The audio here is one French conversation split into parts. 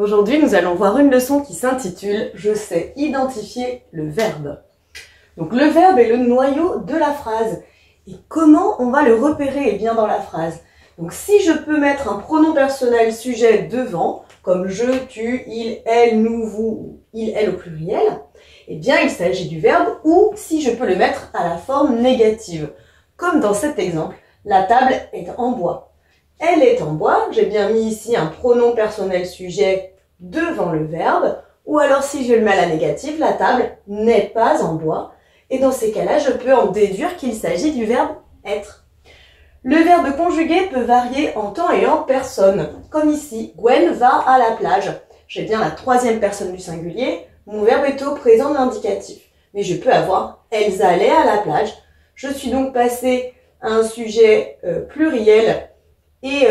Aujourd'hui, nous allons voir une leçon qui s'intitule « Je sais identifier le verbe ». Donc le verbe est le noyau de la phrase. Et comment on va le repérer? Eh bien dans la phrase. Donc si je peux mettre un pronom personnel sujet devant, comme je, tu, il, elle, nous, vous, il, elle au pluriel, eh bien il s'agit du verbe, ou si je peux le mettre à la forme négative. Comme dans cet exemple, la table est en bois. Elle est en bois, j'ai bien mis ici un pronom personnel sujet devant le verbe, ou alors si je le mets à la négative, la table n'est pas en bois, et dans ces cas-là, je peux en déduire qu'il s'agit du verbe être. Le verbe conjugué peut varier en temps et en personne, comme ici, Gwen va à la plage. J'ai bien la troisième personne du singulier, mon verbe est au présent de l'indicatif, mais je peux avoir elles allaient à la plage. Je suis donc passée à un sujet pluriel et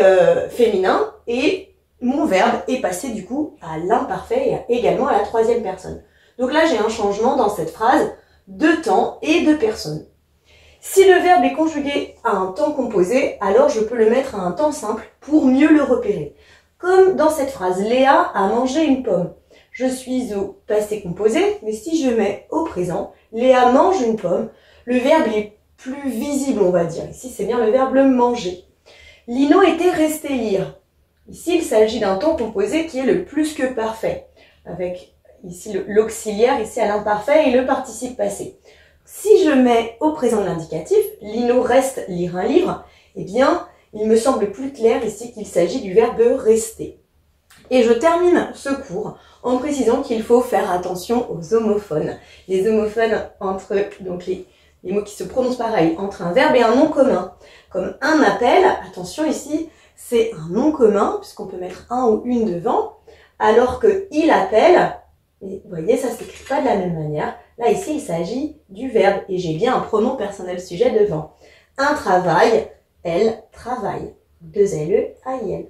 féminin, et mon verbe est passé du coup à l'imparfait et également à la troisième personne. Donc là, j'ai un changement dans cette phrase de temps et de personne. Si le verbe est conjugué à un temps composé, alors je peux le mettre à un temps simple pour mieux le repérer. Comme dans cette phrase, Léa a mangé une pomme. Je suis au passé composé, mais si je mets au présent, Léa mange une pomme, le verbe est plus visible, on va dire. Ici, c'est bien le verbe manger. Lino était resté lire. Ici, il s'agit d'un temps composé qui est le plus que parfait, avec ici l'auxiliaire, ici à l'imparfait et le participe passé. Si je mets au présent de l'indicatif, Lino reste lire un livre, eh bien, il me semble plus clair ici qu'il s'agit du verbe rester. Et je termine ce cours en précisant qu'il faut faire attention aux homophones. Les homophones entre donc les mots qui se prononcent pareil, entre un verbe et un nom commun. Comme un appel, attention ici, c'est un nom commun, puisqu'on peut mettre un ou une devant, alors que il appelle, et vous voyez, ça ne s'écrit pas de la même manière. Là, ici, il s'agit du verbe, et j'ai bien un pronom personnel sujet devant. Un travail, elle travaille. Deux L-E, A-I-L.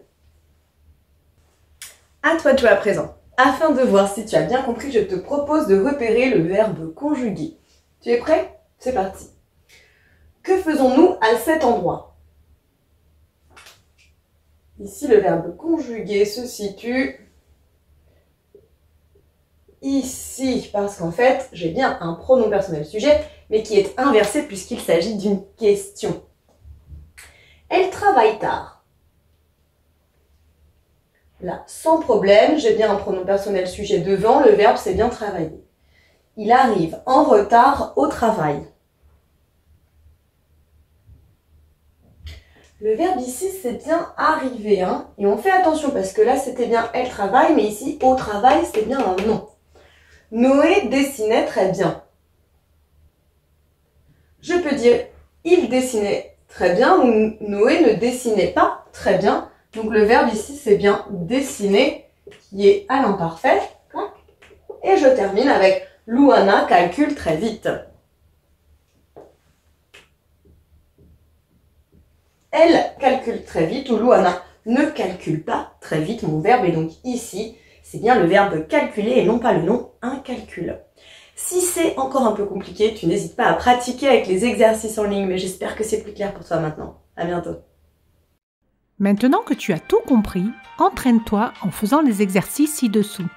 À toi de jouer à présent. Afin de voir si tu as bien compris, je te propose de repérer le verbe conjugué. Tu es prêt? C'est parti. Que faisons-nous à cet endroit? Ici, le verbe conjugué se situe ici, parce qu'en fait, j'ai bien un pronom personnel sujet, mais qui est inversé puisqu'il s'agit d'une question. Elle travaille tard. Là, sans problème, j'ai bien un pronom personnel sujet devant, le verbe c'est bien travailler. Il arrive en retard au travail. Le verbe ici, c'est bien arriver, hein, et on fait attention parce que là, c'était bien elle travaille, mais ici, au travail, c'est bien un nom. Noé dessinait très bien. Je peux dire il dessinait très bien ou Noé ne dessinait pas très bien. Donc le verbe ici, c'est bien dessiner qui est à l'imparfait. Et je termine avec Louana calcule très vite. Elle calcule très vite ou Louana ne calcule pas très vite. Mon verbe est donc ici. C'est bien le verbe calculer et non pas le nom un calcul. Si c'est encore un peu compliqué, tu n'hésites pas à pratiquer avec les exercices en ligne, mais j'espère que c'est plus clair pour toi maintenant. À bientôt. Maintenant que tu as tout compris, entraîne-toi en faisant les exercices ci-dessous.